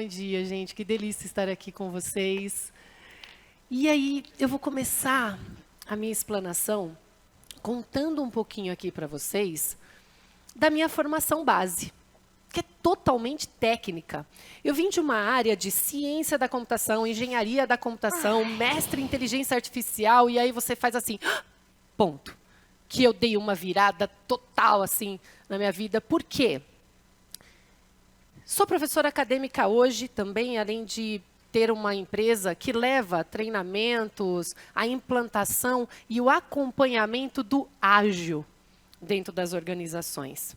dia, gente. Que delícia estar aqui com vocês. E aí, eu vou começar a minha explanação contando um pouquinho aqui para vocês da minha formação base, que é totalmente técnica. Eu vim de uma área de ciência da computação, engenharia da computação, mestre em inteligência artificial, e aí você faz assim, ponto. Que eu dei uma virada total assim na minha vida. Por quê? Sou professora acadêmica hoje também, além de ter uma empresa que leva treinamentos, a implantação e o acompanhamento do ágil dentro das organizações.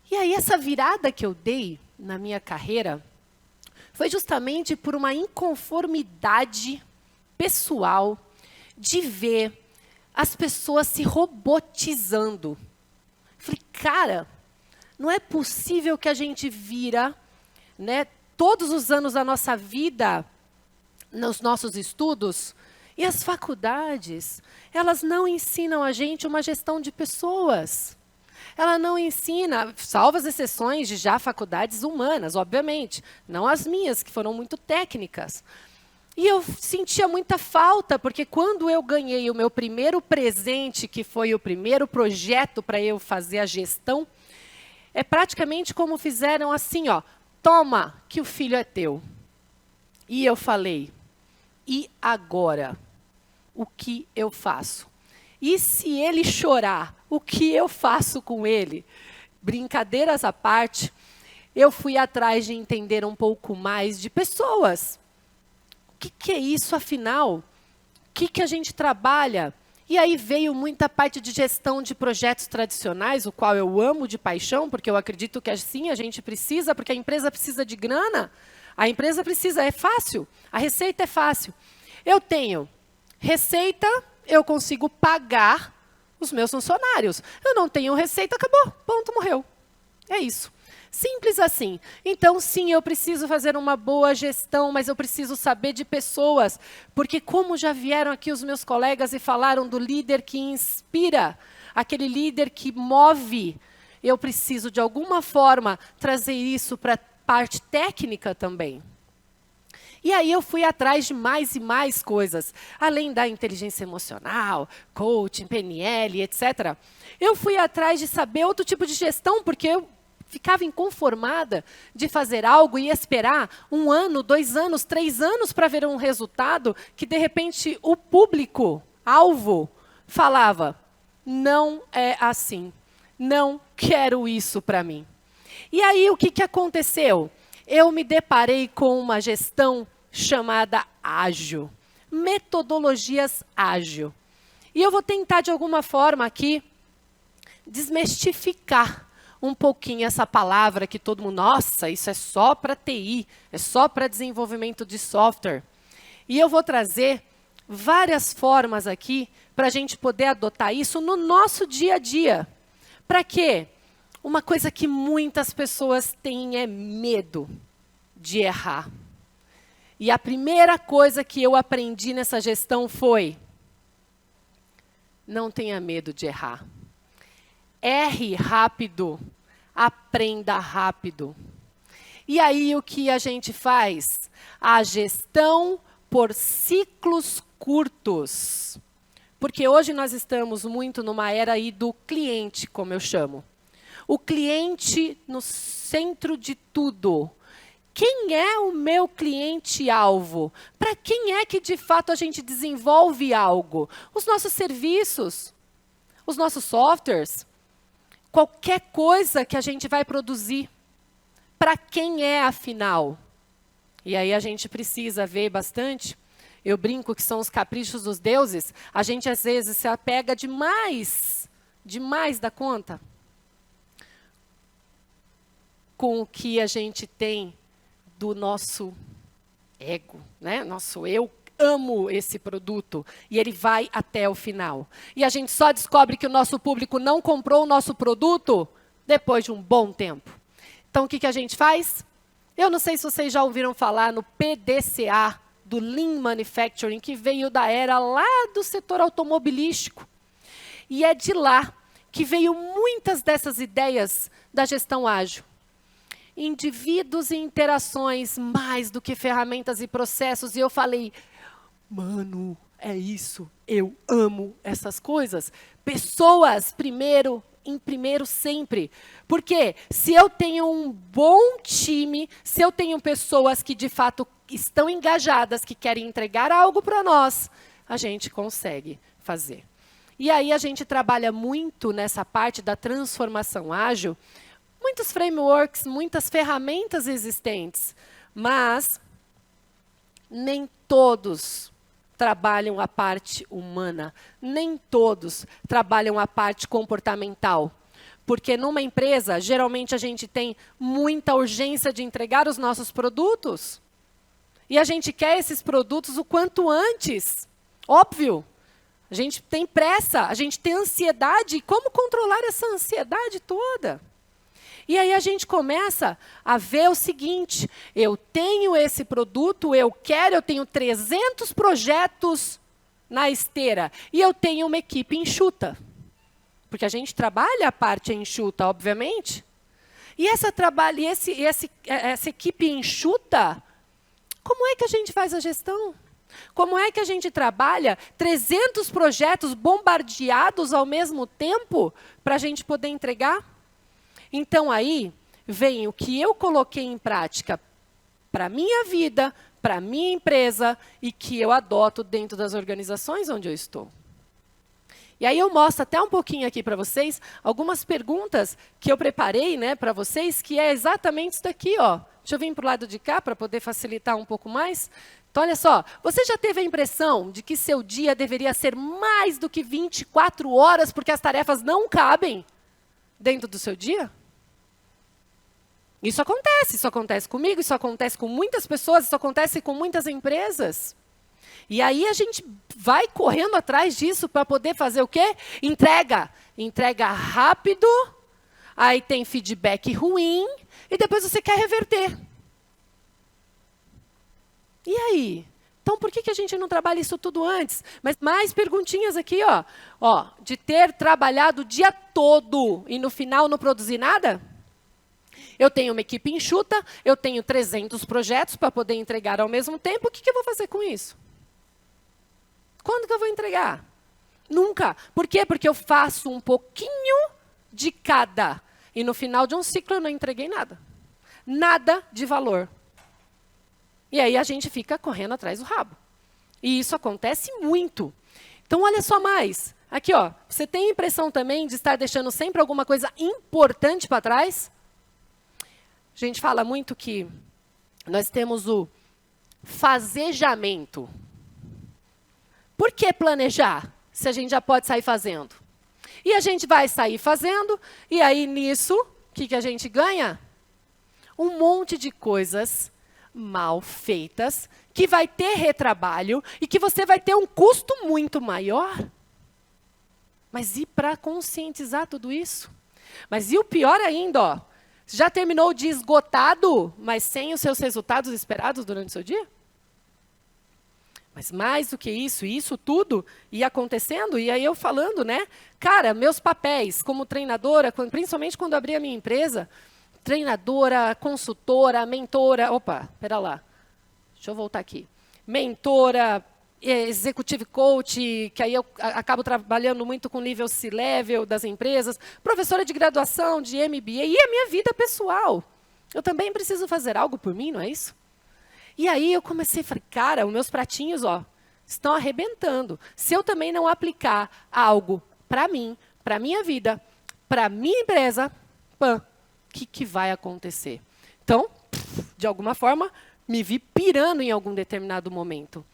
E aí essa virada que eu dei na minha carreira foi justamente por uma inconformidade pessoal de ver as pessoas se robotizando. Falei, cara, não é possível que a gente vira, né, todos os anos da nossa vida, nos nossos estudos, e as faculdades, elas não ensinam a gente uma gestão de pessoas. Ela não ensina, salvo as exceções de já faculdades humanas, obviamente, não as minhas, que foram muito técnicas. E eu sentia muita falta, porque quando eu ganhei o meu primeiro presente, que foi o primeiro projeto para eu fazer a gestão, é praticamente como fizeram assim, ó, toma, que o filho é teu. E eu falei, e agora? O que eu faço? E se ele chorar, o que eu faço com ele? Brincadeiras à parte, eu fui atrás de entender um pouco mais de pessoas. O que é isso, afinal? O que a gente trabalha? E aí veio muita parte de gestão de projetos tradicionais, o qual eu amo de paixão, porque eu acredito que assim a gente precisa, porque a empresa precisa de grana, a empresa precisa, é fácil, a receita é fácil. Eu tenho receita, eu consigo pagar os meus funcionários. Eu não tenho receita, acabou, ponto, morreu. É isso. Simples assim. Então, sim, eu preciso fazer uma boa gestão, mas eu preciso saber de pessoas. Porque como já vieram aqui os meus colegas e falaram do líder que inspira, aquele líder que move, eu preciso, de alguma forma, trazer isso para a parte técnica também. E aí eu fui atrás de mais e mais coisas, além da inteligência emocional, coaching, PNL, etc. Eu fui atrás de saber outro tipo de gestão, porque eu ficava inconformada de fazer algo e esperar 1 ano, 2 anos, 3 anos para ver um resultado que, de repente, o público, alvo, falava, não é assim, não quero isso para mim. E aí, o que aconteceu? Eu me deparei com uma gestão chamada ágil, metodologias ágil. E eu vou tentar, de alguma forma, aqui, desmistificar um pouquinho essa palavra que todo mundo, nossa, isso é só para TI, é só para desenvolvimento de software. E eu vou trazer várias formas aqui para a gente poder adotar isso no nosso dia a dia. Para quê? Uma coisa que muitas pessoas têm é medo de errar. E a primeira coisa que eu aprendi nessa gestão foi, não tenha medo de errar. Erre rápido, aprenda rápido. E aí o que a gente faz? A gestão por ciclos curtos. Porque hoje nós estamos muito numa era aí do cliente, como eu chamo. O cliente no centro de tudo. Quem é o meu cliente-alvo? Para quem é que, de fato, a gente desenvolve algo? Os nossos serviços, os nossos softwares, qualquer coisa que a gente vai produzir. Para quem é, afinal? E aí a gente precisa ver bastante. Eu brinco que são os caprichos dos deuses. A gente, às vezes, se apega demais da conta com o que a gente tem do nosso ego, né? Nosso eu amo esse produto e ele vai até o final. E a gente só descobre que o nosso público não comprou o nosso produto depois de um bom tempo. Então, o que a gente faz? Eu não sei se vocês já ouviram falar no PDCA, do Lean Manufacturing, que veio da era lá do setor automobilístico. E é de lá que veio muitas dessas ideias da gestão ágil. indivíduos e interações mais do que ferramentas e processos. E eu falei, mano, é isso, eu amo essas coisas. Pessoas em primeiro sempre. Porque se eu tenho um bom time, se eu tenho pessoas que de fato estão engajadas, que querem entregar algo para nós, a gente consegue fazer. E aí a gente trabalha muito nessa parte da transformação ágil, muitos frameworks, muitas ferramentas existentes, mas nem todos trabalham a parte humana, nem todos trabalham a parte comportamental. Porque numa empresa, geralmente a gente tem muita urgência de entregar os nossos produtos. E a gente quer esses produtos o quanto antes. Óbvio. A gente tem pressa, a gente tem ansiedade. Como controlar essa ansiedade toda? E aí a gente começa a ver o seguinte, eu tenho esse produto, eu tenho 300 projetos na esteira e eu tenho uma equipe enxuta. Porque a gente trabalha a parte enxuta, obviamente. E essa equipe enxuta, como é que a gente faz a gestão? Como é que a gente trabalha 300 projetos bombardeados ao mesmo tempo para a gente poder entregar? Então, aí vem o que eu coloquei em prática para a minha vida, para a minha empresa e que eu adoto dentro das organizações onde eu estou. E aí eu mostro até um pouquinho aqui para vocês algumas perguntas que eu preparei, né, para vocês, que é exatamente isso daqui, ó. Deixa eu vir para o lado de cá para poder facilitar um pouco mais. Então, olha só, você já teve a impressão de que seu dia deveria ser mais do que 24 horas porque as tarefas não cabem dentro do seu dia? Isso acontece comigo, isso acontece com muitas pessoas, isso acontece com muitas empresas. E aí a gente vai correndo atrás disso para poder fazer o quê? Entrega. Entrega rápido, aí tem feedback ruim, e depois você quer reverter. E aí? Então, por que a gente não trabalha isso tudo antes? Mas mais perguntinhas aqui, ó. Ó, de ter trabalhado o dia todo e no final não produzir nada? Eu tenho uma equipe enxuta, eu tenho 300 projetos para poder entregar ao mesmo tempo, o que eu vou fazer com isso? Quando que eu vou entregar? Nunca. Por quê? Porque eu faço um pouquinho de cada. E no final de um ciclo eu não entreguei nada. Nada de valor. E aí a gente fica correndo atrás do rabo. E isso acontece muito. Então, olha só mais. Aqui, ó. Você tem a impressão também de estar deixando sempre alguma coisa importante para trás? A gente fala muito que nós temos o fazejamento. Por que planejar, se a gente já pode sair fazendo? E a gente vai sair fazendo, e aí nisso, o que a gente ganha? Um monte de coisas mal feitas, que vai ter retrabalho, e que você vai ter um custo muito maior. Mas e para conscientizar tudo isso? Mas e o pior ainda, ó, já terminou o dia esgotado, mas sem os seus resultados esperados durante o seu dia? Mas mais do que isso tudo ia acontecendo, e aí eu falando, né? Cara, meus papéis como treinadora, principalmente quando eu abri a minha empresa, treinadora, consultora, mentora, opa, pera lá, deixa eu voltar aqui. Mentora, executive coach, que aí eu acabo trabalhando muito com nível C-level das empresas, professora de graduação, de MBA, e a minha vida pessoal. Eu também preciso fazer algo por mim, não é isso? E aí eu comecei a falar, cara, os meus pratinhos, ó, estão arrebentando. Se eu também não aplicar algo para mim, para minha vida, para minha empresa, o que vai acontecer? Então, de alguma forma, me vi pirando em algum determinado momento.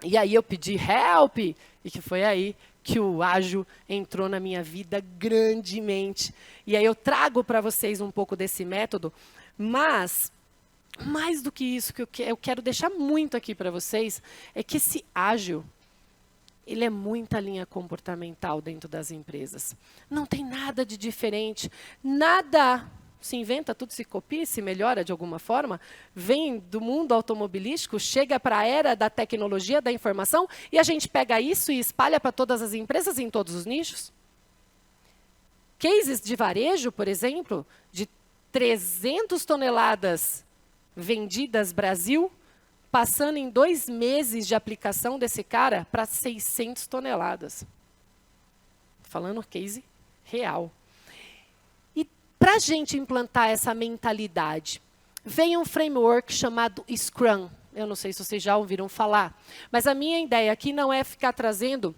E aí eu pedi help, e que foi aí que o ágil entrou na minha vida grandemente. E aí eu trago para vocês um pouco desse método, mas mais do que isso, que eu quero deixar muito aqui para vocês, é que esse ágil, ele é muita linha comportamental dentro das empresas. Não tem nada de diferente, nada se inventa, tudo se copia, se melhora de alguma forma, vem do mundo automobilístico, chega para a era da tecnologia, da informação, e a gente pega isso e espalha para todas as empresas em todos os nichos. Cases de varejo, por exemplo, de 300 toneladas vendidas Brasil, passando em 2 meses de aplicação desse cara para 600 toneladas. Falando case real. E para a gente implantar essa mentalidade, veio um framework chamado Scrum. Eu não sei se vocês já ouviram falar, mas a minha ideia aqui não é ficar trazendo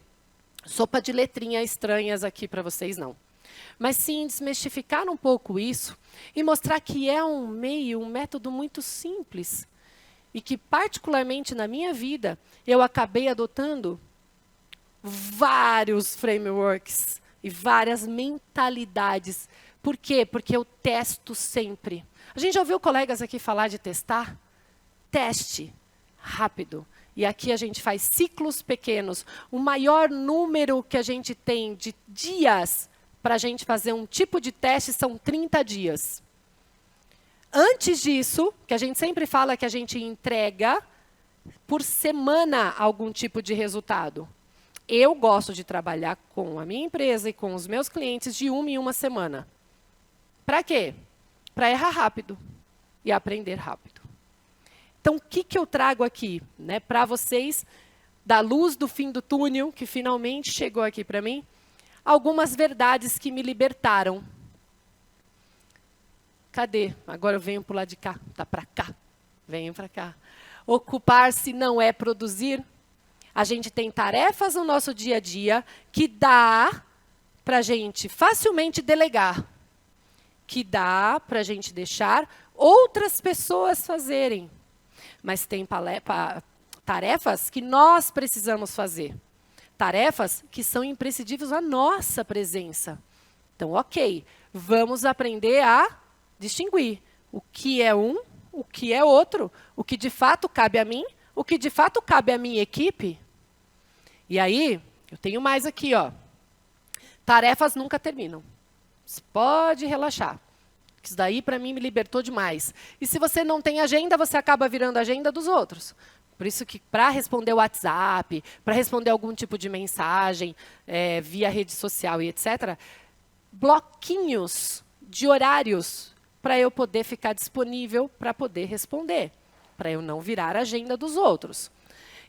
sopa de letrinhas estranhas aqui para vocês, não. Mas sim desmistificar um pouco isso e mostrar que é um método muito simples. E que, particularmente na minha vida, eu acabei adotando vários frameworks e várias mentalidades. Por quê? Porque eu testo sempre. A gente já ouviu colegas aqui falar de testar? Teste rápido. E aqui a gente faz ciclos pequenos. O maior número que a gente tem de dias para a gente fazer um tipo de teste são 30 dias. Antes disso, que a gente sempre fala que a gente entrega por semana algum tipo de resultado. Eu gosto de trabalhar com a minha empresa e com os meus clientes de 1 em 1 semana. Para quê? Para errar rápido e aprender rápido. Então, o que eu trago aqui, né, para vocês, da luz do fim do túnel, que finalmente chegou aqui para mim, algumas verdades que me libertaram. Cadê? Agora eu venho para o lado de cá. Está para cá. Venho para cá. Ocupar-se não é produzir. A gente tem tarefas no nosso dia a dia que dá para a gente facilmente delegar. Que dá para a gente deixar outras pessoas fazerem. Mas tem tarefas que nós precisamos fazer. Tarefas que são imprescindíveis à nossa presença. Então, ok, vamos aprender a distinguir o que é um, o que é outro, o que de fato cabe a mim, o que de fato cabe à minha equipe. E aí, eu tenho mais aqui, ó. Tarefas nunca terminam. Você pode relaxar. Isso daí, para mim, me libertou demais. E se você não tem agenda, você acaba virando a agenda dos outros. Por isso que, para responder o WhatsApp, para responder algum tipo de mensagem, via rede social e etc., bloquinhos de horários para eu poder ficar disponível para poder responder, para eu não virar a agenda dos outros.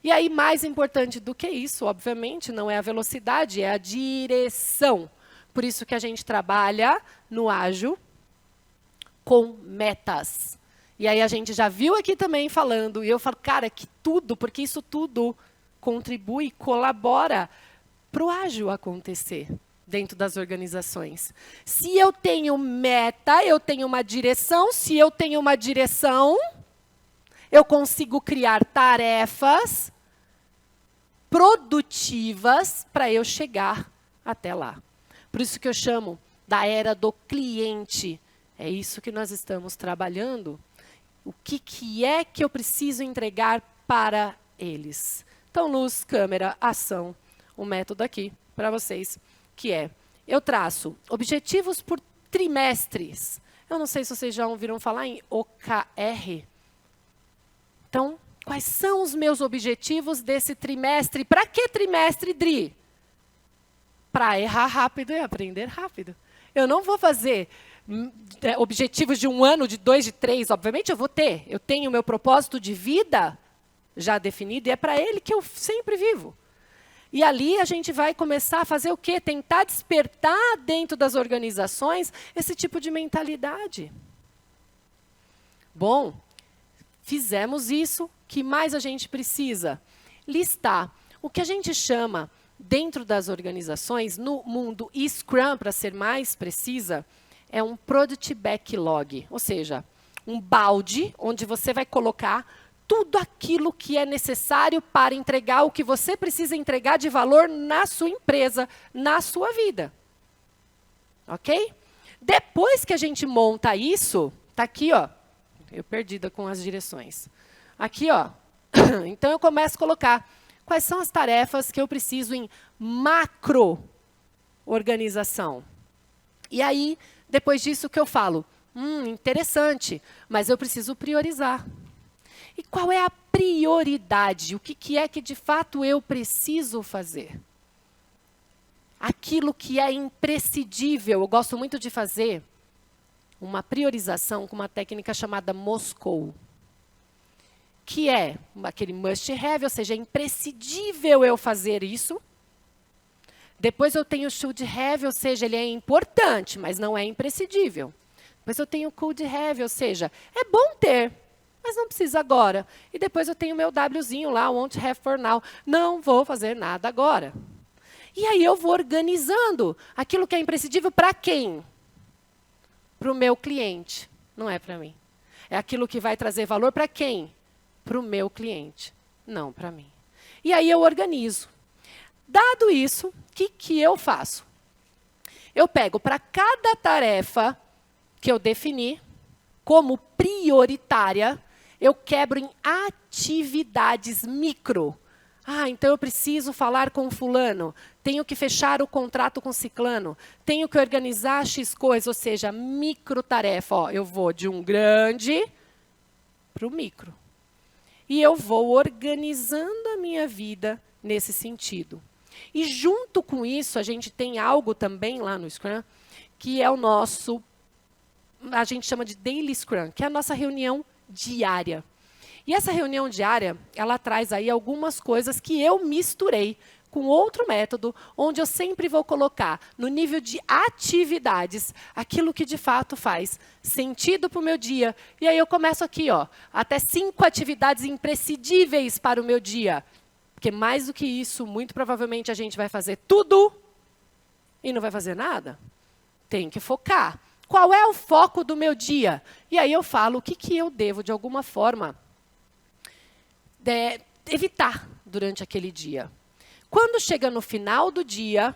E aí, mais importante do que isso, obviamente, não é a velocidade, é a direção. Por isso que a gente trabalha no ágil com metas. E aí a gente já viu aqui também falando, e eu falo, cara, que tudo, porque isso tudo contribui, colabora para o ágil acontecer dentro das organizações. Se eu tenho meta, eu tenho uma direção. Se eu tenho uma direção, eu consigo criar tarefas produtivas para eu chegar até lá. Por isso que eu chamo da era do cliente. É isso que nós estamos trabalhando. O que é que eu preciso entregar para eles? Então, luz, câmera, ação. Um método aqui para vocês, que é, eu traço objetivos por trimestres. Eu não sei se vocês já ouviram falar em OKR. Então, quais são os meus objetivos desse trimestre? Para que trimestre, Dri? Para errar rápido e aprender rápido. Eu não vou fazer objetivos de 1 ano, de 2, de 3. Obviamente eu vou ter. Eu tenho o meu propósito de vida já definido e é para ele que eu sempre vivo. E ali a gente vai começar a fazer o quê? Tentar despertar dentro das organizações esse tipo de mentalidade. Bom, fizemos isso. O que mais a gente precisa? Listar. O que a gente chama, dentro das organizações, no mundo Scrum, para ser mais precisa, é um Product Backlog. Ou seja, um balde onde você vai colocar tudo aquilo que é necessário para entregar o que você precisa entregar de valor na sua empresa, na sua vida. Ok? Depois que a gente monta isso, está aqui, ó, eu perdida com as direções. Aqui, ó, então eu começo a colocar quais são as tarefas que eu preciso em macro organização. E aí, depois disso, o que eu falo? Interessante, mas eu preciso priorizar. E qual é a prioridade? O que é que, de fato, eu preciso fazer? Aquilo que é imprescindível. Eu gosto muito de fazer uma priorização com uma técnica chamada Moscou, que é aquele must have, ou seja, é imprescindível eu fazer isso. Depois eu tenho o should have, ou seja, ele é importante, mas não é imprescindível. Depois eu tenho o could have, ou seja, é bom ter, mas não precisa agora. E depois eu tenho o meu Wzinho lá, won't have for now. Não vou fazer nada agora. E aí eu vou organizando aquilo que é imprescindível para quem? Para o meu cliente, não é para mim. É aquilo que vai trazer valor para quem? Para o meu cliente, não para mim. E aí eu organizo. Dado isso, o que eu faço? Eu pego para cada tarefa que eu defini como prioritária, eu quebro em atividades micro. Então eu preciso falar com fulano, tenho que fechar o contrato com ciclano, tenho que organizar X coisas, ou seja, microtarefa. Eu vou de um grande para o micro. E eu vou organizando a minha vida nesse sentido. E junto com isso, a gente tem algo também lá no Scrum, que é o nosso, a gente chama de Daily Scrum, que é a nossa reunião diária. E essa reunião diária, ela traz aí algumas coisas que eu misturei com outro método, onde eu sempre vou colocar no nível de atividades aquilo que de fato faz sentido para o meu dia. E aí eu começo aqui, até 5 atividades imprescindíveis para o meu dia. Porque mais do que isso, muito provavelmente a gente vai fazer tudo e não vai fazer nada. Tem que focar. Qual é o foco do meu dia? E aí eu falo o que eu devo, de alguma forma, evitar durante aquele dia. Quando chega no final do dia,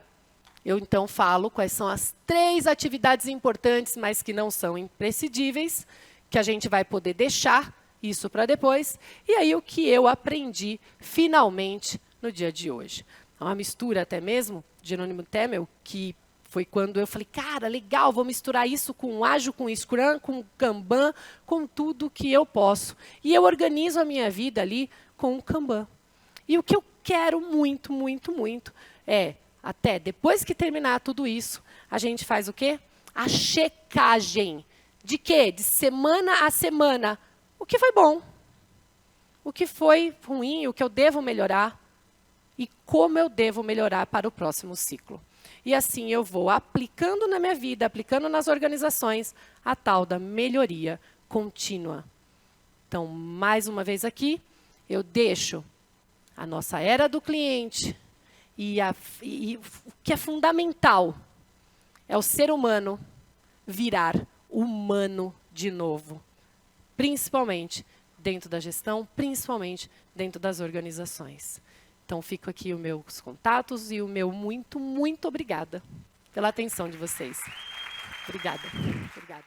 eu então falo quais são as 3 atividades importantes, mas que não são imprescindíveis, que a gente vai poder deixar isso para depois. E aí o que eu aprendi finalmente no dia de hoje. Uma mistura até mesmo de Jerônimo Temel, que foi quando eu falei, cara, legal, vou misturar isso com Ágil, com Scrum, com Kanban, com tudo que eu posso. E eu organizo a minha vida ali com o Kanban. E o que eu quero muito, muito, muito é, até depois que terminar tudo isso, a gente faz o quê? A checagem. De quê? De semana a semana. O que foi bom? O que foi ruim? O que eu devo melhorar? E como eu devo melhorar para o próximo ciclo? E assim eu vou aplicando na minha vida, aplicando nas organizações, a tal da melhoria contínua. Então, mais uma vez aqui, eu deixo a nossa era do cliente e o que é fundamental é o ser humano virar humano de novo. Principalmente dentro da gestão, principalmente dentro das organizações. Então, fico aqui os meus contatos e o meu muito, muito obrigada pela atenção de vocês. Obrigada. Obrigada.